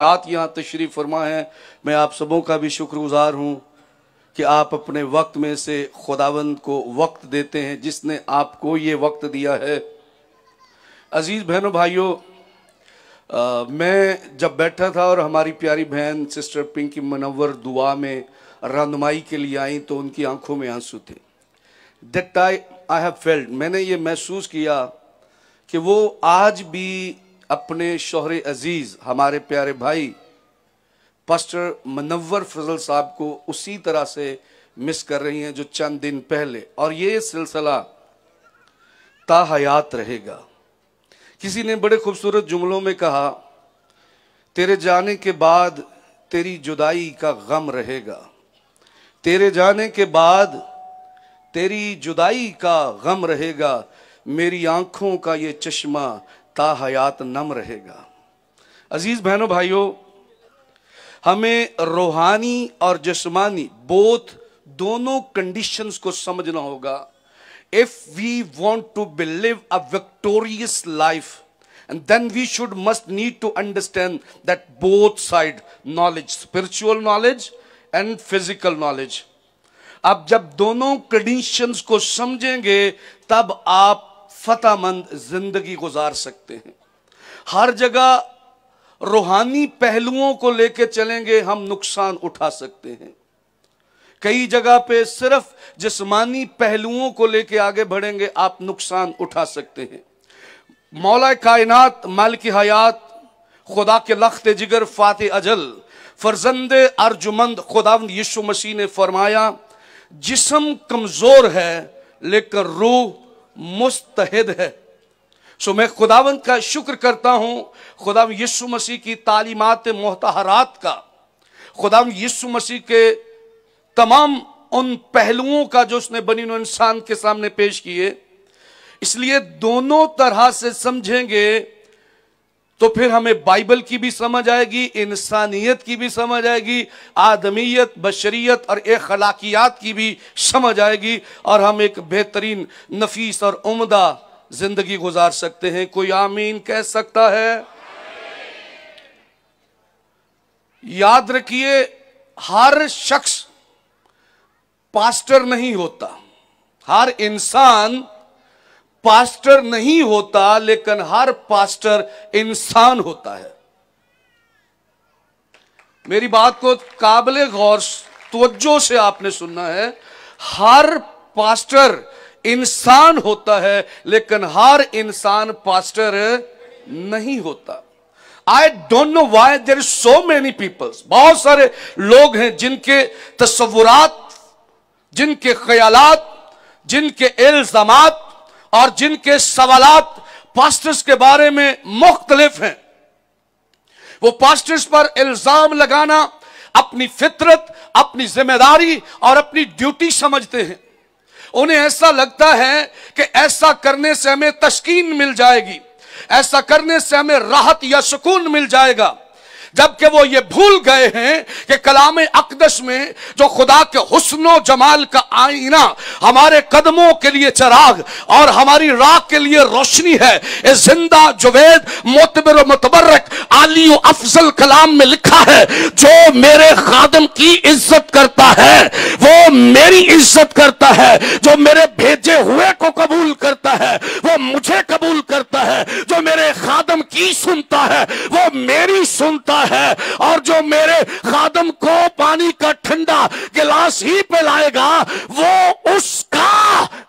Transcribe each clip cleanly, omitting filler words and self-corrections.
रात यहाँ तशरीफ फरमा है। मैं आप सबों का भी शुक्रगुजार हूँ कि आप अपने वक्त में से खुदावंद को वक्त देते हैं जिसने आपको ये वक्त दिया है। अजीज बहनों भाइयों, मैं जब बैठा था और हमारी प्यारी बहन सिस्टर पिंकी मुनव्वर दुआ में रहनुमाई के लिए आई तो उनकी आंखों में आंसू थे। दैट आई हैव फेल्ट, मैंने ये महसूस किया कि वो आज भी अपने शोहरे अजीज हमारे प्यारे भाई पास्टर मुनव्वर फजल साहब को उसी तरह से मिस कर रही हैं जो चंद दिन पहले, और ये सिलसिला ताहयात रहेगा। किसी ने बड़े खूबसूरत जुमलों में कहा, तेरे जाने के बाद तेरी जुदाई का गम रहेगा, तेरे जाने के बाद तेरी जुदाई का गम रहेगा, मेरी आंखों का ये चश्मा ताहयात नम रहेगा। अजीज बहनों भाइयों, हमें रूहानी और जिस्मानी बोथ दोनों कंडीशंस को समझना होगा। If we want to live a victorious life, and then we must need to understand that both side knowledge, spiritual knowledge and physical knowledge. अब जब दोनों कंडीशंस को समझेंगे तब आप फतहमंद जिंदगी गुजार सकते हैं। हर जगह रूहानी पहलुओं को लेकर चलेंगे, हम नुकसान उठा सकते हैं। कई जगह पे सिर्फ जिस्मानी पहलुओं को लेकर आगे बढ़ेंगे, आप नुकसान उठा सकते हैं। मौला कायनात, मालिक हयात, खुदा के लख्त जिगर, फाते अजल, फरजंद अर्जुमंद खुदावंद यीशु मसीह ने फरमाया, जिस्म कमजोर है लेकर रूह मुस्तहिद है। सो मैं खुदावंद का शुक्र करता हूं, खुदावंद यीशु मसीह की तालीमात मोहतहरात का, खुदावंद यीशु मसीह के तमाम उन पहलुओं का जो उसने बनी नौ इंसान के सामने पेश किए। इसलिए दोनों तरह से समझेंगे तो फिर हमें बाइबल की भी समझ आएगी, इंसानियत की भी समझ आएगी, आदमियत, बशरियत और अखलाकियात की भी समझ आएगी, और हम एक बेहतरीन, नफीस और उम्दा जिंदगी गुजार सकते हैं। कोई आमीन कह सकता है? याद रखिए, हर शख्स पास्टर नहीं होता, हर इंसान पास्टर नहीं होता, लेकिन हर पास्टर इंसान होता है। मेरी बात को काबिले गौर तवज्जो से आपने सुनना है। हर पास्टर इंसान होता है, लेकिन हर इंसान पास्टर नहीं होता। I don't know why there is so many peoples, बहुत सारे लोग हैं जिनके तस्वुरात, जिनके ख्यालात, जिनके इल्जामात और जिनके सवालात पास्टर्स के बारे में मुख्तलिफ हैं। वो पास्टर्स पर इल्जाम लगाना अपनी फितरत, अपनी जिम्मेदारी और अपनी ड्यूटी समझते हैं। उन्हें ऐसा लगता है कि ऐसा करने से हमें तस्कीन मिल जाएगी, ऐसा करने से हमें राहत या सुकून मिल जाएगा, जबकि वो ये भूल गए हैं कि कलाम अक़दस में जो खुदा के हुस्नो जमाल का आईना, हमारे कदमों के लिए चिराग और हमारी राह के लिए रोशनी है, इस जिंदा जुवैद मोतबर मुतबर्रक आली व अफजल कलाम में लिखा है, जो मेरे खादम की इज्जत करता है वो मेरी इज्जत करता है, जो मेरे भेजे हुए को कबूल करता है वो मुझे कबूल करता है, जो मेरे खादम की सुनता है वो मेरी सुनता है, और जो मेरे खादम को पानी का ठंडा गिलास ही पिलाएगा वो उसका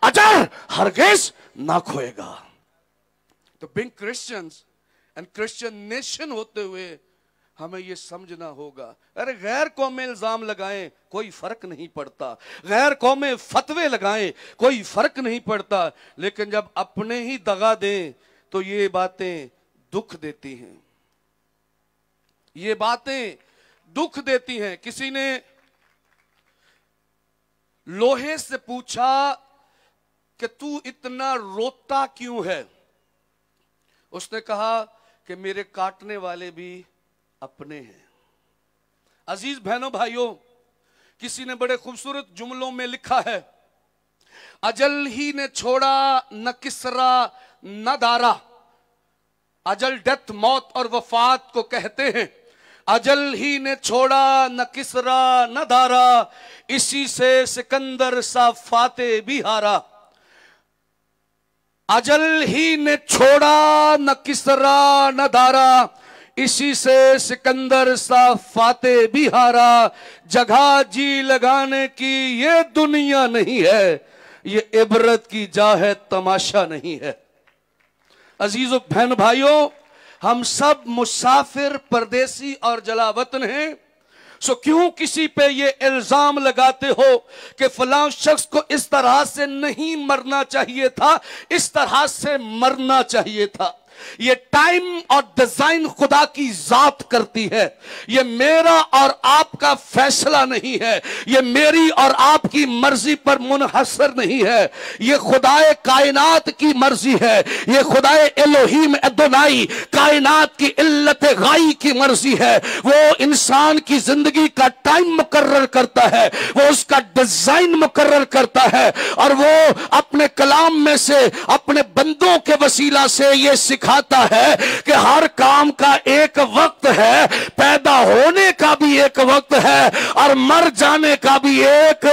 अजर हरगिज ना खोएगा। तो being Christians and Christian nation होते हुए हमें यह समझना होगा, अरे गैर कौमें इल्जाम लगाएं कोई फर्क नहीं पड़ता, गैर कौमें फतवे लगाएं कोई फर्क नहीं पड़ता, लेकिन जब अपने ही दगा दें तो ये बातें दुख देती हैं, ये बातें दुख देती हैं। किसी ने लोहे से पूछा कि तू इतना रोता क्यों है? उसने कहा कि मेरे काटने वाले भी अपने हैं। अजीज बहनों भाइयों, किसी ने बड़े खूबसूरत जुमलों में लिखा है, अजल ही ने छोड़ा न किसरा न दारा। अजल डेथ, मौत और वफात को कहते हैं। अजल ही ने छोड़ा न किसरा न दारा, इसी से सिकंदर सा फाते भी हारा। अजल ही ने छोड़ा न किसरा न दारा, इसी से सिकंदर सा फाते भी हारा। जगह जी लगाने की ये दुनिया नहीं है, ये इबरत की जा है, तमाशा नहीं है। अजीजों बहन भाइयों, हम सब मुसाफिर, परदेसी और जलावतन हैं। सो क्यों किसी पे ये इल्जाम लगाते हो कि फलां शख्स को इस तरह से नहीं मरना चाहिए था, इस तरह से मरना चाहिए था। ये टाइम और डिजाइन खुदा की जात करती है। ये मेरा और आपका फैसला नहीं है, ये मेरी और आपकी मर्जी पर मुनहसर नहीं है। ये खुदाए कायनात की मर्जी है, ये खुदाए एलोहीम अदोनाई कायनात की इल्लत गाई की मर्जी है। वो इंसान की जिंदगी का टाइम मुकर्रर करता है, वो उसका डिजाइन मुकर्रर करता है, और वो अपने कलाम में से अपने बंदों के वसीला से ये सिखाता है कि हर काम का एक वक्त है, पैदा होने का भी एक वक्त है और मर जाने का भी एक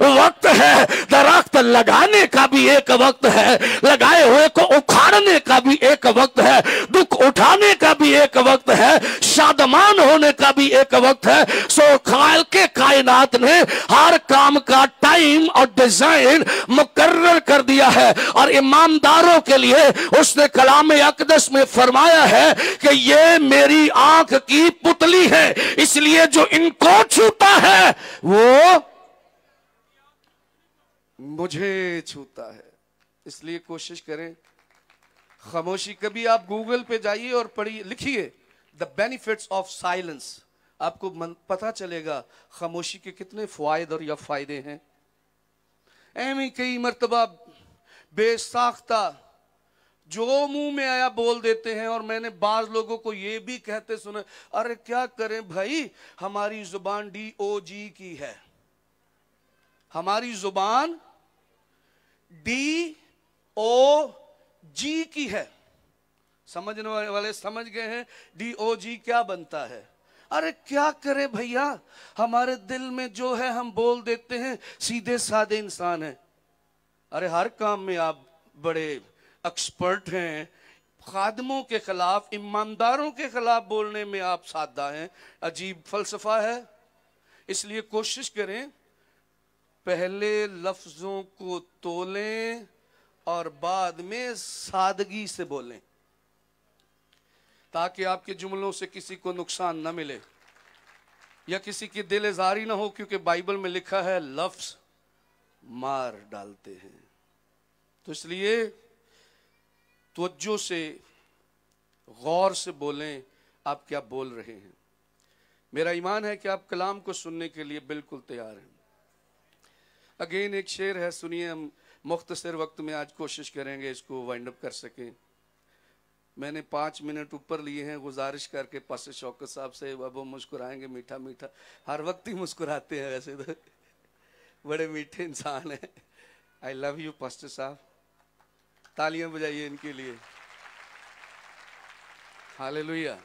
वक्त है, दरख्त लगाने का भी एक वक्त है, लगाए हुए को उखाड़ने का भी एक वक्त है, दुख उठाने का भी एक वक्त है, शादमान होने का भी एक वक्त है। सो खाल के कायनात ने हर काम का टाइम और डिजाइन मुकर्रर कर दिया है, और ईमानदारों के लिए उसने कलाम अक़दस में फरमाया है कि ये मेरी आंख की पुतली है, इसलिए जो इनको छूता है वो मुझे छूता है। इसलिए कोशिश करें खामोशी। कभी आप गूगल पे जाइए और पढ़िए, लिखिए द बेनिफिट्स ऑफ साइलेंस, आपको पता चलेगा खामोशी के कितने फायदे और या फायदे हैं। एवं कई मर्तबा बेसाख्ता जो मुंह में आया बोल देते हैं, और मैंने बाज लोगों को ये भी कहते सुना, अरे क्या करें भाई, हमारी जुबान DOG की है, हमारी जुबान DOG की है। समझने वाले समझ गए हैं DOG क्या बनता है। अरे क्या करे भैया, हमारे दिल में जो है हम बोल देते हैं, सीधे साधे इंसान हैं। अरे हर काम में आप बड़े एक्सपर्ट हैं, खादमों के खिलाफ, ईमानदारों के खिलाफ बोलने में आप सादा हैं। अजीब फलसफा है। इसलिए कोशिश करें पहले लफ्जों को तोलें और बाद में सादगी से बोलें, ताकि आपके जुमलों से किसी को नुकसान न मिले या किसी की दिल इज़ारी ना हो, क्योंकि बाइबल में लिखा है लफ्ज मार डालते हैं। तो इसलिए तवज्जो से, गौर से बोलें आप क्या बोल रहे हैं। मेरा ईमान है कि आप कलाम को सुनने के लिए बिल्कुल तैयार हैं। अगेन एक शेर है, सुनिए। हम मुख्तसर वक्त में आज कोशिश करेंगे इसको वाइंड अप कर सकें। मैंने 5 मिनट ऊपर लिए हैं, गुजारिश करके पासे शौकत साहब से, अब वो मुस्कुराएंगे मीठा मीठा। हर वक्त ही मुस्कुराते हैं वैसे तो, बड़े मीठे इंसान हैं। आई लव यू पास्टर साहब, तालियां बजाइए इनके लिए। हालेलुया।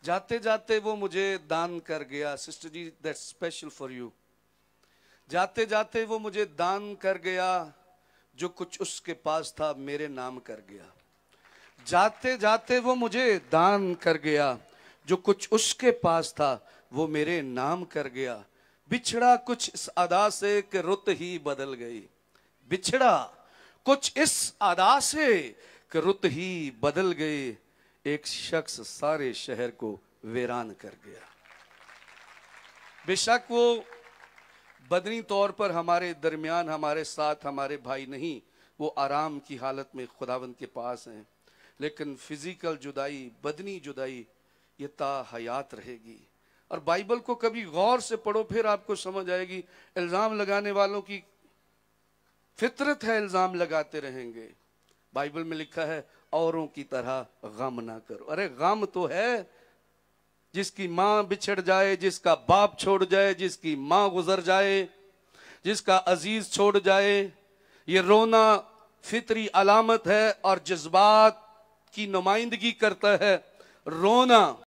जाते जाते वो मुझे दान कर गया। Sister ji, that's special for you. जाते जाते वो मुझे दान कर गया, जो कुछ उसके पास था मेरे नाम कर गया। जाते जाते वो मुझे दान कर गया, जो कुछ उसके पास था वो मेरे नाम कर गया। बिछड़ा कुछ इस अदा से कि रुत ही बदल गई। बिछड़ा कुछ इस अदा से कि रुत ही बदल गई। एक शख्स सारे शहर को वीरान कर गया। बेशक वो बदनी तौर पर हमारे दरमियान, हमारे साथ, हमारे भाई नहीं, वो आराम की हालत में खुदावंद के पास हैं, लेकिन फिजिकल जुदाई, बदनी जुदाई ये ता हयात रहेगी। और बाइबल को कभी गौर से पढ़ो, फिर आपको समझ आएगी। इल्जाम लगाने वालों की फितरत है, इल्जाम लगाते रहेंगे। बाइबल में लिखा है औरों की तरह गम ना करो। अरे गम तो है जिसकी माँ बिछड़ जाए, जिसका बाप छोड़ जाए, जिसकी माँ गुजर जाए, जिसका अजीज छोड़ जाए। ये रोना फितरी अलामत है और जज्बात की नुमाइंदगी करता है। रोना